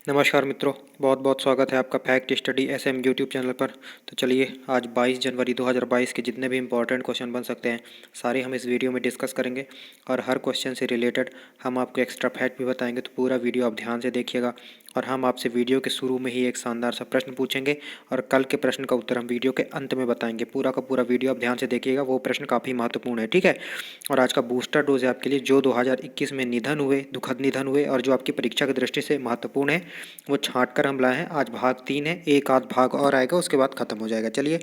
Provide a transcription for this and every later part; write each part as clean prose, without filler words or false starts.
नमस्कार मित्रों, बहुत बहुत स्वागत है आपका Fact Study SM YouTube channel पर। तो चलिए आज 22 जनवरी 2022 के जितने भी इंपॉर्टेंट क्वेश्चन बन सकते हैं सारे हम इस वीडियो में डिस्कस करेंगे। और हर क्वेश्चन से रिलेटेड हम आपको एक्स्ट्रा फैक्ट भी बताएंगे, तो पूरा वीडियो आप ध्यान से देखिएगा। और हम आपसे वीडियो के शुरू में ही एक शानदार सा प्रश्न पूछेंगे और कल के प्रश्न का उत्तर हम वीडियो के अंत में बताएंगे। पूरा का पूरा वीडियो आप ध्यान से देखिएगा, वो प्रश्न काफ़ी महत्वपूर्ण है, ठीक है। और आज का बूस्टर डोज है आपके लिए, जो 2021 में निधन हुए, दुखद निधन हुए और जो आपकी परीक्षा की दृष्टि से महत्वपूर्ण है, वो छांट कर हम लाए हैं। आज भाग 3 है, एक आध भाग और आएगा, उसके बाद ख़त्म हो जाएगा। चलिए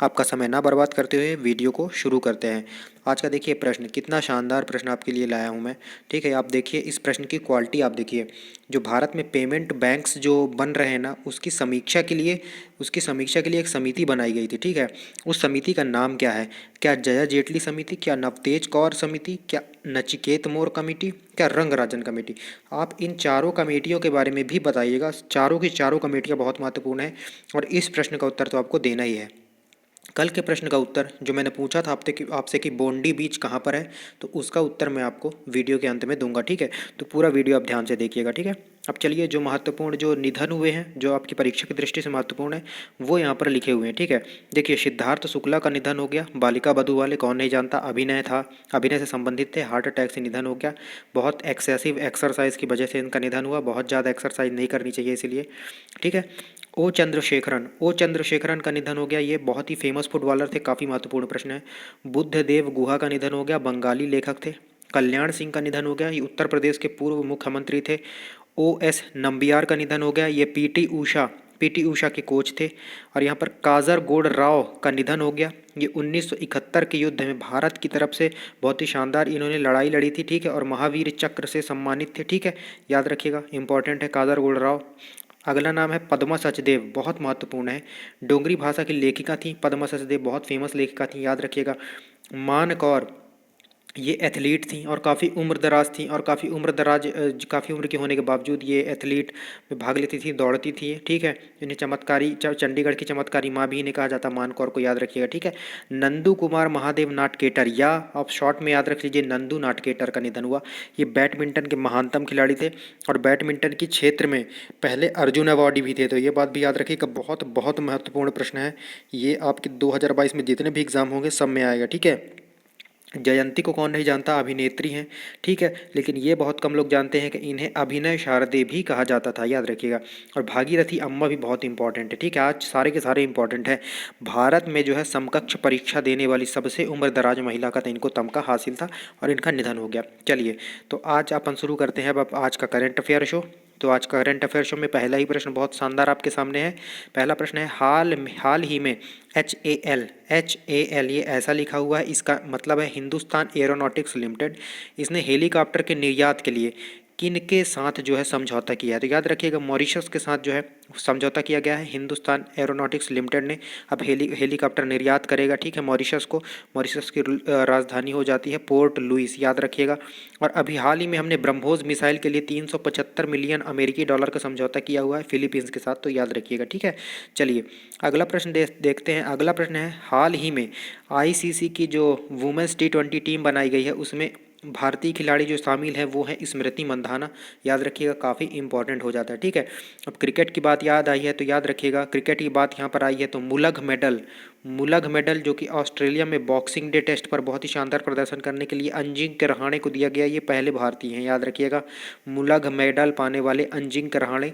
आपका समय ना बर्बाद करते हुए वीडियो को शुरू करते हैं। आज का देखिए प्रश्न, कितना शानदार प्रश्न आपके लिए लाया हूँ मैं, ठीक है। आप देखिए इस प्रश्न की क्वालिटी, आप देखिए जो भारत में पेमेंट बैंक्स जो बन रहे हैं ना, उसकी समीक्षा के लिए एक समिति बनाई गई थी, ठीक है। उस समिति का नाम क्या है? क्या जया जेटली समिति, क्या नवतेज कौर समिति, क्या नचिकेत मोर कमेटी, क्या रंगराजन कमेटी? आप इन चारों कमेटियों के बारे में भी बताइएगा। चारों की चारों कमेटियाँ बहुत महत्वपूर्ण हैं और इस प्रश्न का उत्तर तो आपको देना ही है। कल के प्रश्न का उत्तर जो मैंने पूछा था आपसे कि बोंडी बीच कहाँ पर है, तो उसका उत्तर मैं आपको वीडियो के अंत में दूंगा, ठीक है। तो पूरा वीडियो आप ध्यान से देखिएगा, ठीक है। अब चलिए जो महत्वपूर्ण जो निधन हुए हैं, जो आपकी परीक्षा की दृष्टि से महत्वपूर्ण है, वो यहाँ पर लिखे हुए हैं, ठीक है। देखिए सिद्धार्थ शुक्ला का निधन हो गया, बालिका बधू वाले कौन नहीं जानता, अभिनय था, अभिनय से संबंधित थे, हार्ट अटैक से निधन हो गया। बहुत एक्सेसिव एक्सरसाइज की वजह से इनका निधन हुआ, बहुत ज़्यादा एक्सरसाइज नहीं करनी चाहिए इसीलिए, ठीक है। ओ चंद्रशेखरन का निधन हो गया, ये बहुत ही फेमस फुटबॉलर थे, काफ़ी महत्वपूर्ण प्रश्न है। बुद्धदेव गुहा का निधन हो गया, बंगाली लेखक थे। कल्याण सिंह का निधन हो गया, ये उत्तर प्रदेश के पूर्व मुख्यमंत्री थे। ओ एस नंबियार का निधन हो गया, ये पीटी उषा के कोच थे। और यहाँ पर काजरगोड राव का निधन हो गया, ये 1971 के युद्ध में भारत की तरफ से बहुत ही शानदार इन्होंने लड़ाई लड़ी थी, ठीक है। और महावीर चक्र से सम्मानित थे, ठीक है, याद रखिएगा, इंपॉर्टेंट है काजरगोड राव। अगला नाम है पद्मा सचदेव, बहुत महत्वपूर्ण है, डोगरी भाषा की लेखिका थी पद्मा सचदेव, बहुत फेमस लेखिका थी, याद रखिएगा। मान कौर, ये एथलीट थी और काफ़ी उम्र दराज थी, और काफ़ी उम्र के होने के बावजूद ये एथलीट में भाग लेती थी, दौड़ती थी, ठीक है। इन्हें चंडीगढ़ की चमत्कारी माँ भी इन्हें कहा जाता, मान कौर को याद रखिएगा, ठीक है। नंदू कुमार महादेव नाटकेटर, या आप शॉर्ट में याद रख लीजिए नंदू नाटकेटर का निधन हुआ। ये बैडमिंटन के महानतम खिलाड़ी थे और बैडमिंटन की क्षेत्र में पहले अर्जुन अवार्डी भी थे, तो ये बात भी याद रखिएगा, बहुत बहुत महत्वपूर्ण प्रश्न है ये। आपके 2022 में जितने भी एग्जाम होंगे सब में आएगा, ठीक है। जयंती को कौन नहीं जानता, अभिनेत्री हैं, ठीक है। लेकिन ये बहुत कम लोग जानते हैं कि इन्हें अभिनय शारदे भी कहा जाता था, याद रखिएगा। और भागीरथी अम्मा भी बहुत इंपॉर्टेंट है, ठीक है। आज सारे के सारे इंपॉर्टेंट हैं। भारत में जो है समकक्ष परीक्षा देने वाली सबसे उम्र दराज महिला का तो इनको तमगा हासिल था और इनका निधन हो गया। चलिए तो आज अपन शुरू करते हैं अब आज का करंट अफेयर शो। तो आज का करंट अफेयर शो में पहला ही प्रश्न बहुत शानदार आपके सामने है। पहला प्रश्न है, हाल ही में एच ए एल ये ऐसा लिखा हुआ है, इसका मतलब है हिंदुस्तान एरोनॉटिक्स लिमिटेड, इसने हेलीकॉप्टर के निर्यात के लिए किन के साथ जो है समझौता किया है? तो याद रखिएगा मॉरिशस के साथ जो है समझौता किया गया है। हिंदुस्तान एरोनॉटिक्स लिमिटेड ने अब हेलीकॉप्टर निर्यात करेगा, ठीक है, मॉरिशस को। मॉरिशस की राजधानी हो जाती है पोर्ट लुइस, याद रखिएगा। और अभी हाल ही में हमने ब्रह्मोस मिसाइल के लिए 375 मिलियन अमेरिकी डॉलर का समझौता किया हुआ है फिलीपींस के साथ, तो याद रखिएगा, ठीक है। चलिए अगला प्रश्न देखते हैं। अगला प्रश्न है, हाल ही में आईसीसी की जो वुमेंस T20 टीम बनाई गई है, उसमें भारतीय खिलाड़ी जो शामिल है वो है स्मृति मंधाना, याद रखिएगा, काफ़ी इंपॉर्टेंट हो जाता है, ठीक है। अब क्रिकेट की बात याद आई है तो याद रखिएगा, क्रिकेट की बात यहाँ पर आई है तो मुलग मेडल जो कि ऑस्ट्रेलिया में बॉक्सिंग डे टेस्ट पर बहुत ही शानदार प्रदर्शन करने के लिए अजिंक्य रहाणे को दिया गया, ये पहले भारतीय हैं, याद रखिएगा। मुलग मेडल पाने वाले अजिंक्य रहाणे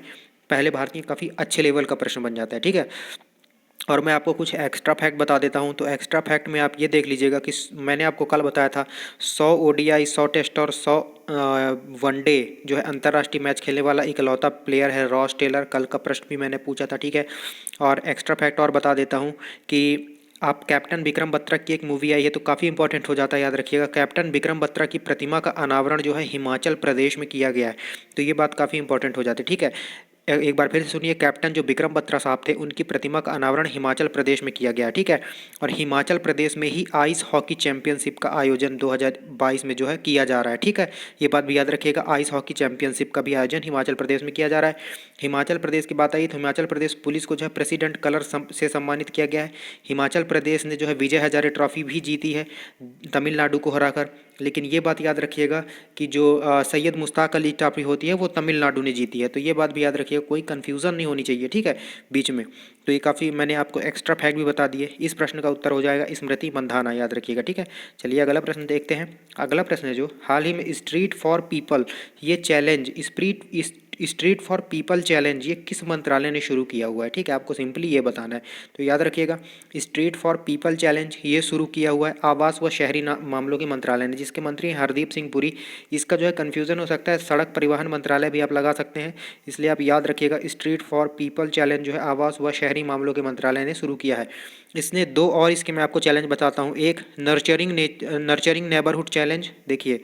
पहले भारतीय, काफ़ी अच्छे लेवल का प्रश्न बन जाता है, ठीक है। और मैं आपको कुछ एक्स्ट्रा फैक्ट बता देता हूं। तो एक्स्ट्रा फैक्ट में आप ये देख लीजिएगा कि मैंने आपको कल बताया था 100 ओडीआई, 100 टेस्ट और 100 वनडे जो है अंतर्राष्ट्रीय मैच खेलने वाला इकलौता प्लेयर है रॉस टेलर। कल का प्रश्न भी मैंने पूछा था, ठीक है। और एक्स्ट्रा फैक्ट और बता देता हूँ कि आप कैप्टन विक्रम बत्रा की एक मूवी आई है तो काफ़ी इंपॉर्टेंट हो जाता है, याद रखिएगा। कैप्टन विक्रम बत्रा की प्रतिमा का अनावरण जो है हिमाचल प्रदेश में किया गया है, तो ये बात काफ़ी इंपॉर्टेंट हो जाती है, ठीक है। एक बार फिर से सुनिए, कैप्टन जो विक्रम बत्रा साहब थे उनकी प्रतिमा का अनावरण हिमाचल प्रदेश में किया गया, ठीक है। और हिमाचल प्रदेश में ही आइस हॉकी चैंपियनशिप का आयोजन 2022 में जो है किया जा रहा है, ठीक है। ये बात भी याद रखिएगा, आइस हॉकी चैंपियनशिप का भी आयोजन हिमाचल प्रदेश में किया जा रहा है। हिमाचल प्रदेश की बात आई तो हिमाचल प्रदेश पुलिस को जो है प्रेसिडेंट कलर से सम्मानित किया गया है। हिमाचल प्रदेश ने जो है विजय हजारे ट्रॉफी भी जीती है तमिलनाडु को हराकर। लेकिन ये बात याद रखिएगा कि जो सैयद मुश्ताक अली ट्रॉफी होती है वो तमिलनाडु ने जीती है, तो ये बात भी याद रखिएगा, कोई कन्फ्यूज़न नहीं होनी चाहिए, ठीक है, बीच में। तो ये काफ़ी मैंने आपको एक्स्ट्रा फैक्ट भी बता दिए। इस प्रश्न का उत्तर हो जाएगा स्मृति मंधाना, याद रखिएगा, ठीक है। चलिए अगला प्रश्न देखते हैं। अगला प्रश्न है जो हाल ही में स्ट्रीट फॉर पीपल ये challenge street for people challenge ये किस मंत्रालय ने शुरू किया हुआ है, ठीक है, आपको सिंपली ये बताना है। तो याद रखिएगा स्ट्रीट फॉर पीपल चैलेंज ये शुरू किया हुआ है आवास व शहरी मामलों के मंत्रालय ने, जिसके मंत्री हैं हरदीप सिंह पुरी। इसका जो है कन्फ्यूज़न हो सकता है, सड़क परिवहन मंत्रालय भी आप लगा सकते हैं, इसलिए आप याद रखिएगा स्ट्रीट फॉर पीपल चैलेंज जो है आवास व शहरी मामलों के मंत्रालय ने शुरू किया है। इसने दो और इसके मैं आपको चैलेंज बताता हूँ। एक नर्चरिंग नेबरहुड चैलेंज, देखिए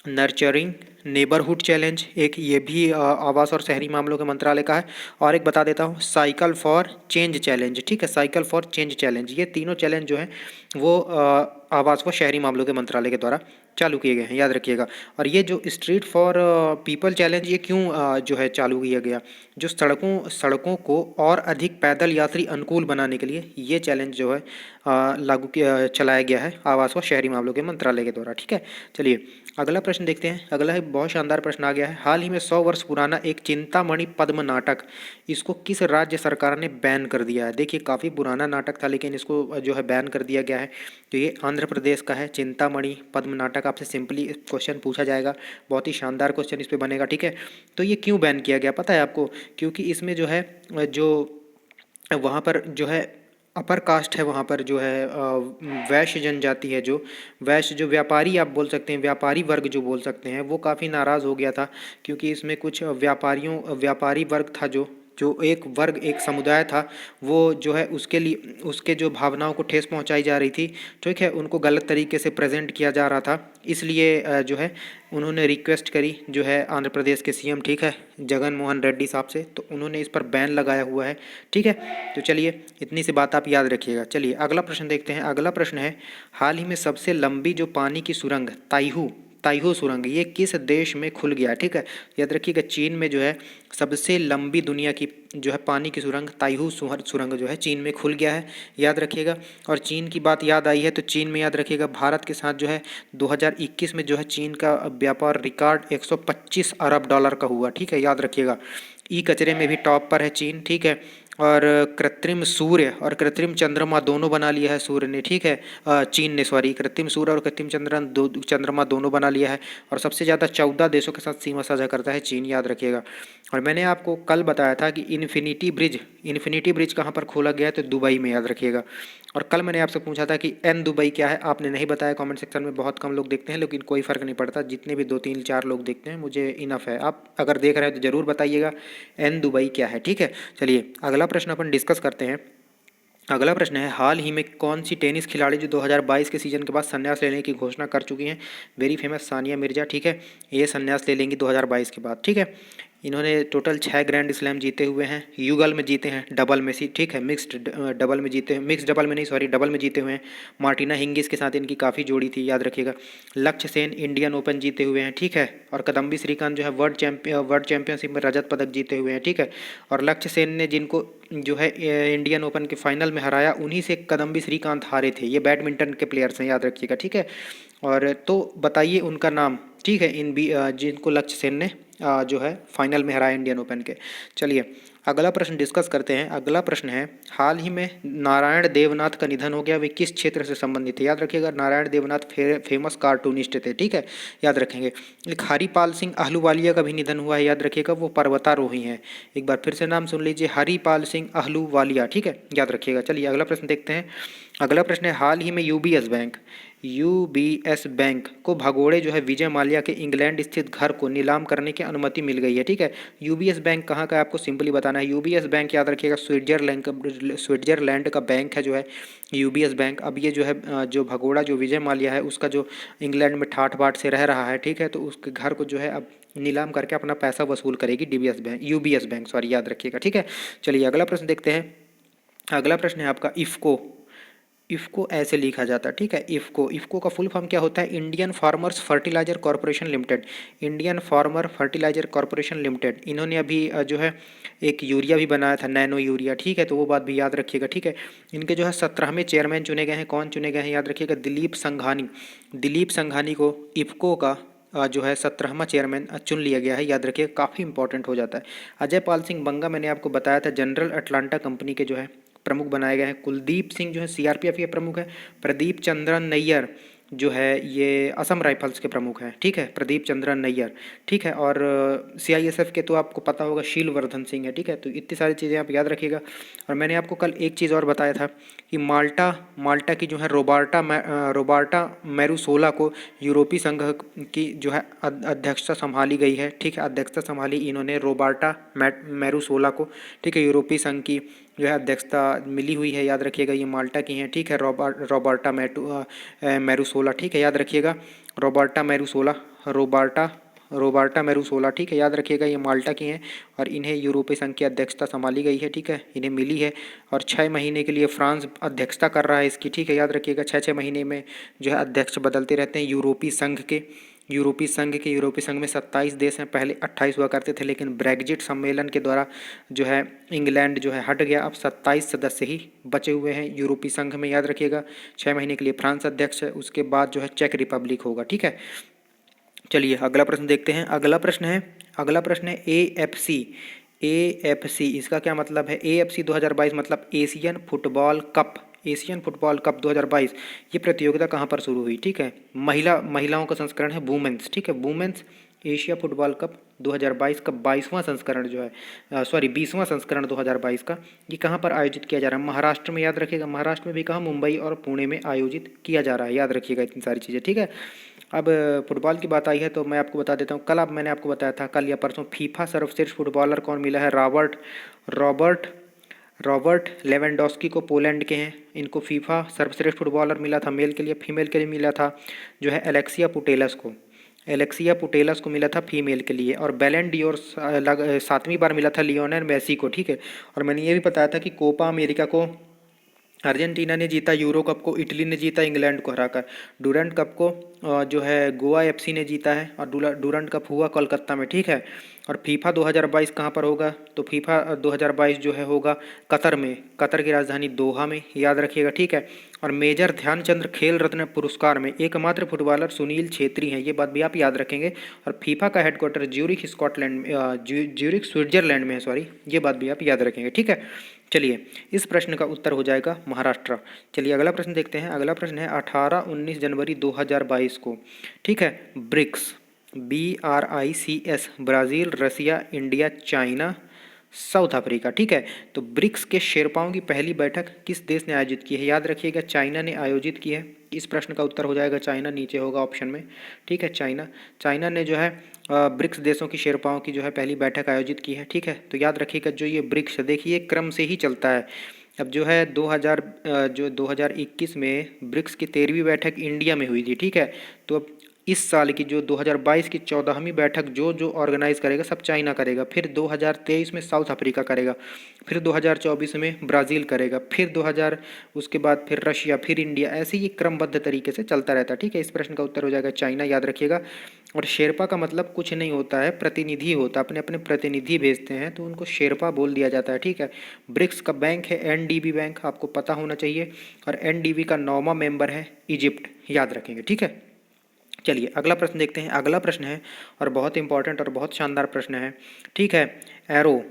नर्चरिंग नेबरहुड चैलेंज, एक ये भी आवास और शहरी मामलों के मंत्रालय का है। और एक बता देता हूँ साइकिल फॉर चेंज चैलेंज, ठीक है, साइकिल फॉर चेंज चैलेंज। ये तीनों चैलेंज जो है वो आवास व शहरी मामलों के मंत्रालय के द्वारा चालू किए गए हैं, याद रखिएगा। और ये जो स्ट्रीट फॉर पीपल चैलेंज ये क्यों जो है चालू किया गया, जो सड़कों को और अधिक पैदल यात्री अनुकूल बनाने के लिए ये चैलेंज जो है चलाया गया है आवास व शहरी मामलों के मंत्रालय के द्वारा, ठीक है। चलिए अगला प्रश्न देखते हैं। अगला है बहुत शानदार प्रश्न आ गया है। हाल ही में 100 वर्ष पुराना एक चिंतामणि पद्म नाटक, इसको किस राज्य सरकार ने बैन कर दिया है। देखिए काफ़ी पुराना नाटक था लेकिन इसको जो है बैन कर दिया गया है। तो ये आंध्र प्रदेश का है चिंतामणि पद्म नाटक। आपसे सिंपली क्वेश्चन पूछा जाएगा, बहुत ही शानदार क्वेश्चन इस पर बनेगा, ठीक है। तो ये क्यों बैन किया गया पता है आपको, क्योंकि इसमें जो है जो वहाँ पर जो है अपर कास्ट है, वहाँ पर जो है वैश्य जनजाति है, जो वैश्य जो व्यापारी आप बोल सकते हैं, व्यापारी वर्ग जो बोल सकते हैं, वो काफ़ी नाराज़ हो गया था, क्योंकि इसमें कुछ व्यापारी वर्ग था, जो एक वर्ग एक समुदाय था, वो जो है उसके लिए उसके जो भावनाओं को ठेस पहुंचाई जा रही थी, ठीक है, उनको गलत तरीके से प्रेजेंट किया जा रहा था। इसलिए जो है उन्होंने रिक्वेस्ट करी जो है आंध्र प्रदेश के सीएम, ठीक है, जगन मोहन रेड्डी साहब से, तो उन्होंने इस पर बैन लगाया हुआ है, ठीक है। तो चलिए इतनी सी बात आप याद रखिएगा। चलिए अगला प्रश्न देखते हैं। अगला प्रश्न है हाल ही में सबसे लंबी जो पानी की सुरंग ताइहू सुरंग ये किस देश में खुल गया, ठीक है, याद रखिएगा चीन में जो है सबसे लंबी दुनिया की जो है पानी की सुरंग ताइहू सुरंग जो है चीन में खुल गया है, याद रखिएगा। और चीन की बात याद आई है तो चीन में याद रखिएगा भारत के साथ जो है 2021 में जो है चीन का व्यापार रिकॉर्ड 125 अरब डॉलर का हुआ, ठीक है, याद रखिएगा। ई कचरे में भी टॉप पर है चीन, ठीक है। और कृत्रिम सूर्य और कृत्रिम चंद्रमा दोनों बना लिया है सूर्य ने, ठीक है, चीन ने, सॉरी, कृत्रिम सूर्य और कृत्रिम चंद्रमा दोनों बना लिया है। और सबसे ज़्यादा 14 देशों के साथ सीमा साझा करता है चीन, याद रखिएगा। और मैंने आपको कल बताया था कि इन्फिनिटी ब्रिज कहाँ पर खोला गया है, तो दुबई में, याद रखिएगा। और कल मैंने आपसे पूछा था कि एन दुबई क्या है, आपने नहीं बताया कमेंट सेक्शन में, बहुत कम लोग देखते हैं, लेकिन कोई फ़र्क नहीं पड़ता, जितने भी 2 3 4 लोग देखते हैं मुझे इनफ है। आप अगर देख रहे हैं तो ज़रूर बताइएगा एन दुबई क्या है, ठीक है। चलिए अगला प्रश्न अपन डिस्कस करते हैं। अगला प्रश्न है हाल ही में कौन सी टेनिस खिलाड़ी जो 2022 के सीजन के बाद संन्यास लेने की घोषणा कर चुकी हैं, वेरी फेमस सानिया मिर्जा, ठीक है, ये संन्यास ले लेंगी 2022 के बाद, ठीक है। इन्होंने टोटल 6 ग्रैंड स्लैम जीते हुए हैं, युगल में जीते हैं, डबल में सी, ठीक है, मिक्स्ड डबल में जीते हैं, मिक्स डबल में नहीं, सॉरी, डबल में जीते हुए हैं। मार्टिना हिंगिस के साथ इनकी काफ़ी जोड़ी थी, याद रखिएगा। लक्ष्य सेन इंडियन ओपन जीते हुए हैं, ठीक है। और कदम्बी श्रीकांत जो है वर्ल्ड चैंपियनशिप में रजत पदक जीते हुए हैं, ठीक है। और लक्ष्य सेन ने जिनको जो है इंडियन ओपन के फाइनल में हराया, उन्हीं से कदम्बी श्रीकांत हारे थे। ये बैडमिंटन के प्लेयर्स हैं, याद रखिएगा, ठीक है। और तो बताइए उनका नाम, ठीक है, इन भी जिनको लक्ष्य सेन ने जो है फाइनल में हराया इंडियन ओपन के। चलिए अगला प्रश्न डिस्कस करते हैं। अगला प्रश्न है हाल ही में नारायण देवनाथ का निधन हो गया, वे किस क्षेत्र से संबंधित थे, याद रखिएगा। नारायण देवनाथ फेमस कार्टूनिस्ट थे, ठीक है, याद रखेंगे। एक हरिपाल सिंह अहलूवालिया का भी निधन हुआ है, याद रखिएगा, वो पर्वतारोही हैं। एक बार फिर से नाम सुन लीजिए, हरिपाल सिंह अहलूवालिया, ठीक है, याद रखिएगा। चलिए अगला प्रश्न देखते हैं। अगला प्रश्न है हाल ही में यूबीएस बैंक को भगोड़े जो है विजय माल्या के इंग्लैंड स्थित घर को नीलाम करने की अनुमति मिल गई है, ठीक है। यूबीएस बैंक कहाँ का है आपको सिंपली बताना है। यूबीएस बैंक याद रखिएगा स्विट्जरलैंड का बैंक है जो है यूबीएस बैंक। अब ये जो है जो भगोड़ा जो विजय माल्या है उसका जो इंग्लैंड में ठाठ बाट से रह रहा है, ठीक है, तो उसके घर को जो है अब नीलाम करके अपना पैसा वसूल करेगी यूबीएस बैंक, सॉरी, याद रखिएगा, ठीक है। चलिए अगला प्रश्न देखते हैं। अगला प्रश्न है आपका इफ़को ऐसे लिखा जाता है, ठीक है। इफ़को का फुल फॉर्म क्या होता है? Indian Farmers Fertiliser Corporation Limited. Indian Farmer Fertiliser Corporation Limited, इन्होंने अभी जो है एक यूरिया भी बनाया था, नैनो यूरिया, ठीक है। तो वो बात भी याद रखिएगा, ठीक है। इनके जो है 17वें चेयरमैन चुने गए हैं। कौन चुने गए हैं? याद रखिएगा, दिलीप संघानी। दिलीप संघानी को इफ़को का जो है 17वां चेयरमैन चुन लिया गया है। याद रखिए, काफ़ी इंपॉर्टेंट हो जाता है। अजय पाल सिंह बंगा, मैंने आपको बताया था, जनरल अटलांटा कंपनी के जो है प्रमुख बनाए गए हैं। कुलदीप सिंह जो है सीआरपीएफ के प्रमुख है। प्रदीप चंद्रन नैयर जो है ये असम राइफल्स के प्रमुख हैं, ठीक है। प्रदीप चंद्रन नैयर, ठीक है। और सीआईएसएफ के तो आपको पता होगा शीलवर्धन सिंह है, ठीक है। तो इतनी सारी चीज़ें आप याद रखिएगा। और मैंने आपको कल एक चीज़ और बताया था कि माल्टा की जो है रोबार्टा मैरूसोला को यूरोपीय संघ की जो है अध्यक्षता संभाली गई है, ठीक है। अध्यक्षता संभाली इन्होंने रोबार्टा मैरूसोला को, ठीक है। यूरोपीय संघ की जो है अध्यक्षता मिली हुई है। याद रखिएगा, ये माल्टा की हैं, ठीक है। रोबार्टा मैरूसोला, ठीक है। याद रखिएगा, रोबार्टा मैरूसोला, ठीक है। याद रखिएगा, ये माल्टा की हैं और इन्हें यूरोपीय संघ की अध्यक्षता संभाली गई है, ठीक है। इन्हें मिली है। और 6 महीने के लिए फ्रांस अध्यक्षता कर रहा है इसकी, ठीक है। याद रखिएगा, 6 महीने में जो है अध्यक्ष बदलते रहते हैं यूरोपीय संघ के। यूरोपीय संघ में 27 देश हैं। पहले 28 हुआ करते थे, लेकिन ब्रेग्जिट सम्मेलन के द्वारा जो है इंग्लैंड जो है हट गया। अब 27 सदस्य ही बचे हुए हैं यूरोपीय संघ में। याद रखिएगा, 6 महीने के लिए फ्रांस अध्यक्ष है, उसके बाद जो है चेक रिपब्लिक होगा, ठीक है। चलिए अगला प्रश्न देखते हैं। अगला प्रश्न है AFC, इसका क्या मतलब है? AFC 2022 मतलब एशियन फुटबॉल कप 2022। ये प्रतियोगिता कहाँ पर शुरू हुई? ठीक है, महिलाओं का संस्करण है वुमेन्स, ठीक है। वुमेन्स एशिया फुटबॉल कप 2022 का 22वां संस्करण जो है 20वां संस्करण 2022 का, ये कहाँ पर आयोजित किया जा रहा है? महाराष्ट्र में। याद रखिएगा, महाराष्ट्र में भी कहाँ? मुंबई और पुणे में आयोजित किया जा रहा है। याद रखिएगा इतनी सारी चीज़ें, ठीक है। अब फुटबॉल की बात आई है तो मैं आपको बता देता हूँ। मैंने आपको बताया था, कल या परसों, फीफा सर्वश्रेष्ठ फुटबॉलर कौन मिला है? रॉबर्ट लेवेंडोस्की को, पोलैंड के हैं। इनको फीफा सर्वश्रेष्ठ फुटबॉलर मिला था मेल के लिए। फीमेल के लिए मिला था जो है एलेक्सिया पुटेलस को मिला था फीमेल के लिए। और बैलन डी और 7वीं बार मिला था लियोनेल मेसी को, ठीक है। और मैंने ये भी बताया था कि कोपा अमेरिका को अर्जेंटीना ने जीता, यूरो कप को इटली ने जीता इंग्लैंड को हराकर, डूरंट कप को जो है गोवा एफसी ने जीता है, और डूरंट कप हुआ कोलकाता में, ठीक है। और फीफा 2022 कहाँ पर होगा? तो फीफा 2022 जो है होगा कतर में, कतर की राजधानी दोहा में। याद रखिएगा, ठीक है। और मेजर ध्यानचंद्र खेल रत्न पुरस्कार में एकमात्र फुटबॉलर सुनील छेत्री हैं, ये बात भी आप याद रखेंगे। और फीफा का हेडक्वार्टर ज्यूरिख ज्यूरिख स्विट्जरलैंड में है, सॉरी, ये बात भी आप याद रखेंगे, ठीक है। चलिए, इस प्रश्न का उत्तर हो जाएगा महाराष्ट्र। चलिए अगला प्रश्न देखते हैं। अगला प्रश्न है 18-19 जनवरी 2022 को, ठीक है, BRICS, ब्राज़ील, रसिया, इंडिया, चाइना, साउथ अफ्रीका, ठीक है। तो ब्रिक्स के शेरपाओं की पहली बैठक किस देश ने आयोजित की है? याद रखिएगा, चाइना ने आयोजित की है। इस प्रश्न का उत्तर हो जाएगा चाइना, नीचे होगा ऑप्शन में, ठीक है। चाइना ने जो है ब्रिक्स देशों की शेरपाओं की जो है पहली बैठक आयोजित की है, ठीक है। तो याद रखिएगा, जो ये ब्रिक्स देखिए क्रम से ही चलता है। अब जो है 2021 में ब्रिक्स की 13वीं बैठक इंडिया में हुई थी, ठीक है। तो अब इस साल की जो 2022 की 14वीं बैठक जो ऑर्गेनाइज करेगा, सब चाइना करेगा। फिर 2023 में साउथ अफ्रीका करेगा, फिर 2024 में ब्राज़ील करेगा, फिर उसके बाद फिर रशिया, फिर इंडिया, ऐसे ही क्रमबद्ध तरीके से चलता रहता है, ठीक है। इस प्रश्न का उत्तर हो जाएगा चाइना, याद रखिएगा। और शेरपा का मतलब कुछ नहीं होता है, प्रतिनिधि होता है, अपने अपने प्रतिनिधि भेजते हैं तो उनको शेरपा बोल दिया जाता है, ठीक है। ब्रिक्स का बैंक है NDB बैंक, आपको पता होना चाहिए। और NDB का 9वां मेंबर है इजिप्ट, याद रखेंगे, ठीक है। चलिए अगला प्रश्न देखते हैं। अगला प्रश्न है और बहुत इंपॉर्टेंट और बहुत शानदार प्रश्न है, ठीक है। एरो,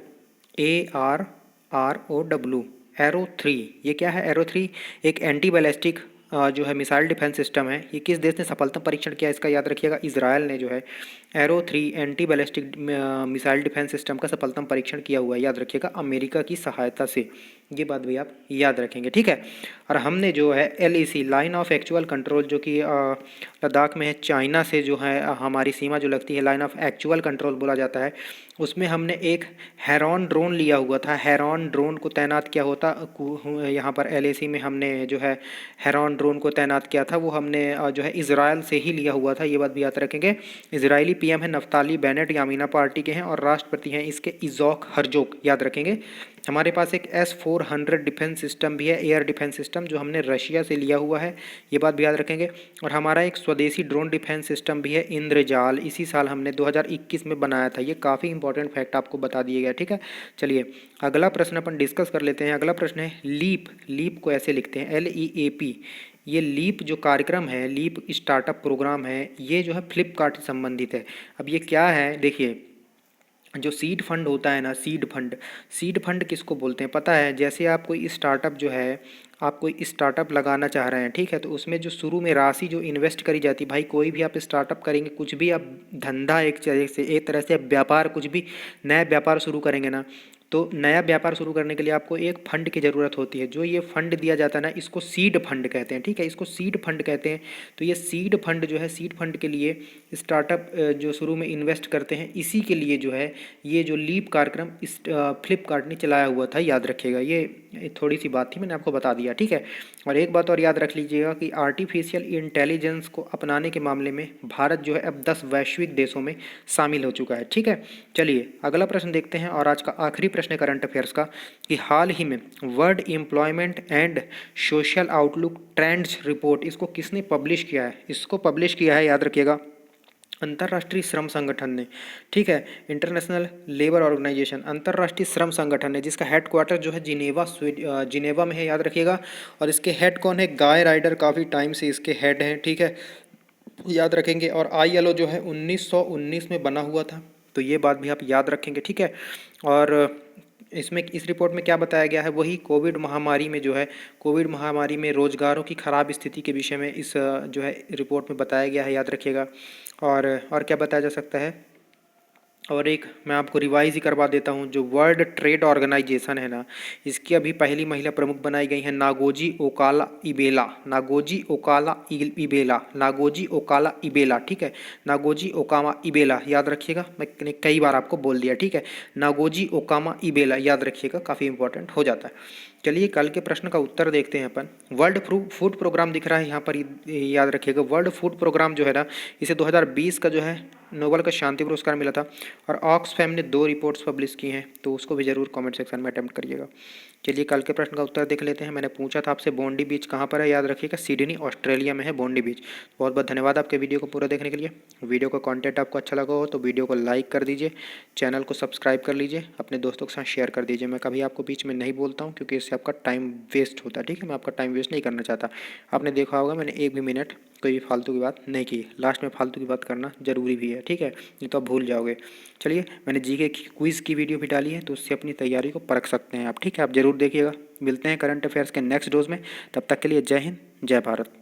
ARROW, एरो 3, ये क्या है? एरो 3 एक एंटी बैलिस्टिक जो है मिसाइल डिफेंस सिस्टम है। ये किस देश ने सफलता परीक्षण किया? इसका याद रखिएगा, इजराइल ने जो है arrow 3 anti ballistic missile defence system का सफलतम परीक्षण किया हुआ है। याद रखिएगा, अमेरिका की सहायता से, ये बात भी आप याद रखेंगे, ठीक है। और हमने जो है LAC, line of actual control, जो कि लद्दाख में है, चाइना से जो है हमारी सीमा जो लगती है, लाइन ऑफ एक्चुअल कंट्रोल बोला जाता है, उसमें हमने एक हेरॉन ड्रोन लिया हुआ था। हेरॉन ड्रोन को तैनात किया होता यहाँ पर LAC में हमने जो है हेरॉन ड्रोन को तैनात किया था। वो हमने जो है इजराइल से ही लिया हुआ था, ये बात भी याद रखेंगे। इजरायली पीएम है नफ्ताली बेनेट, यामीना पार्टी के हैं, और राष्ट्रपति हैं इसके इज़ोक हर्जोग, याद रखेंगे। हमारे पास एक S-400 डिफेंस सिस्टम भी है, एयर डिफेंस सिस्टम, जो हमने रशिया से लिया हुआ है, ये बात भी याद रखेंगे। और हमारा एक स्वदेशी ड्रोन डिफेंस सिस्टम भी है इंद्रजाल, इसी साल हमने 2021 में बनाया था। ये काफ़ी इंपॉर्टेंट फैक्ट आपको बता दिए गया, ठीक है। चलिए अगला प्रश्न अपन डिस्कस कर लेते हैं। अगला प्रश्न है लीप। लीप को ऐसे लिखते हैं LEAP। ये लीप जो कार्यक्रम है, लीप स्टार्टअप प्रोग्राम है, ये जो है फ्लिपकार्ट से संबंधित है। अब ये क्या है, देखिए जो सीड फंड होता है ना, सीड फंड किसको बोलते हैं पता है? जैसे आप कोई स्टार्टअप जो है, आप कोई स्टार्टअप लगाना चाह रहे हैं, ठीक है, तो उसमें जो शुरू में राशि जो इन्वेस्ट करी जाती है, भाई कोई भी आप स्टार्टअप करेंगे, कुछ भी आप धंधा एक तरह से व्यापार, कुछ भी नया व्यापार शुरू करेंगे ना, तो नया व्यापार शुरू करने के लिए आपको एक फंड की ज़रूरत होती है। जो ये फंड दिया जाता है ना, इसको सीड फंड कहते हैं, ठीक है, इसको सीड फंड कहते हैं। तो ये सीड फंड जो है, सीड फंड के लिए स्टार्टअप जो शुरू में इन्वेस्ट करते हैं, इसी के लिए जो है ये जो लीप कार्यक्रम इस फ्लिपकार्ट ने चलाया हुआ था, याद रखिएगा। ये थोड़ी सी बात थी, मैंने आपको बता दिया, ठीक है। और एक बात और याद रख लीजिएगा कि आर्टिफिशियल इंटेलिजेंस को अपनाने के मामले में भारत जो है अब 10 वैश्विक देशों में शामिल हो चुका है, ठीक है। चलिए अगला प्रश्न देखते हैं, और आज का आखिरी प्रश्न है करंट अफेयर्स का, कि हाल ही में world employment and social outlook trends report, इसको किसने पब्लिश किया है? इसको पब्लिश किया है, याद रखिएगा, अंतर्राष्ट्रीय श्रम संगठन ने, ठीक है। इंटरनेशनल लेबर ऑर्गेनाइजेशन, अंतर्राष्ट्रीय श्रम संगठन है, जिसका हेडक्वार्टर जो है जिनेवा में है, याद रखिएगा। और इसके हेड कौन है? गाय राइडर काफ़ी टाइम से इसके हेड हैं, ठीक है, याद रखेंगे। और ILO जो है 1919 में बना हुआ था, तो ये बात भी आप याद रखेंगे, ठीक है। और इसमें इस रिपोर्ट में क्या बताया गया है? वही कोविड महामारी में जो है, कोविड महामारी में रोजगारों की खराब स्थिति के विषय में इस जो है रिपोर्ट में बताया गया है, याद रखिएगा। और क्या बताया जा सकता है? और एक मैं आपको रिवाइज ही करवा देता हूँ, जो वर्ल्ड ट्रेड ऑर्गेनाइजेशन है ना, इसकी अभी पहली महिला प्रमुख बनाई गई है नागोजी ओकाला इबेला, नागोजी ओकाला इबेला, ठीक है, नागोजी ओकामा इबेला, याद रखिएगा, मैंने कई बार आपको बोल दिया, ठीक है, नागोजी ओकामा इबेला, याद रखिएगा, काफ़ी इंपॉर्टेंट हो जाता है। चलिए कल के प्रश्न का उत्तर देखते हैं अपन। वर्ल्ड फूड प्रोग्राम दिख रहा है यहाँ पर, याद रखिएगा, वर्ल्ड फूड प्रोग्राम जो है ना, इसे 2020 का जो है नोबेल का शांति पुरस्कार मिला था। और ऑक्सफैम ने 2 रिपोर्ट्स पब्लिश की हैं, तो उसको भी ज़रूर कमेंट सेक्शन में अटेम्प्ट करिएगा। चलिए कल के प्रश्न का उत्तर देख लेते हैं। मैंने पूछा था आपसे बॉन्डी बीच कहाँ पर है, याद रखिएगा, सिडनी ऑस्ट्रेलिया में है बॉन्डी बीच। बहुत बहुत धन्यवाद आपके वीडियो को पूरा देखने के लिए। वीडियो का कंटेंट आपको अच्छा लगा हो तो वीडियो को लाइक कर दीजिए, चैनल को सब्सक्राइब कर लीजिए, अपने दोस्तों के साथ शेयर कर दीजिए। मैं कभी आपको बीच में नहीं बोलता हूँ, क्योंकि इससे आपका टाइम वेस्ट होता है, ठीक है, मैं आपका टाइम वेस्ट नहीं करना चाहता। आपने देखा होगा मैंने एक भी मिनट कोई भी फालतू की बात नहीं की। लास्ट में फालतू की बात करना जरूरी भी है, ठीक है, नहीं तो आप भूल जाओगे। चलिए मैंने जीके की क्विज़ की वीडियो भी डाली है, तो उससे अपनी तैयारी को परख सकते हैं आप, ठीक है, आप जरूर देखिएगा। मिलते हैं करंट अफेयर्स के नेक्स्ट डोज में, तब तक के लिए जय हिंद, जय भारत।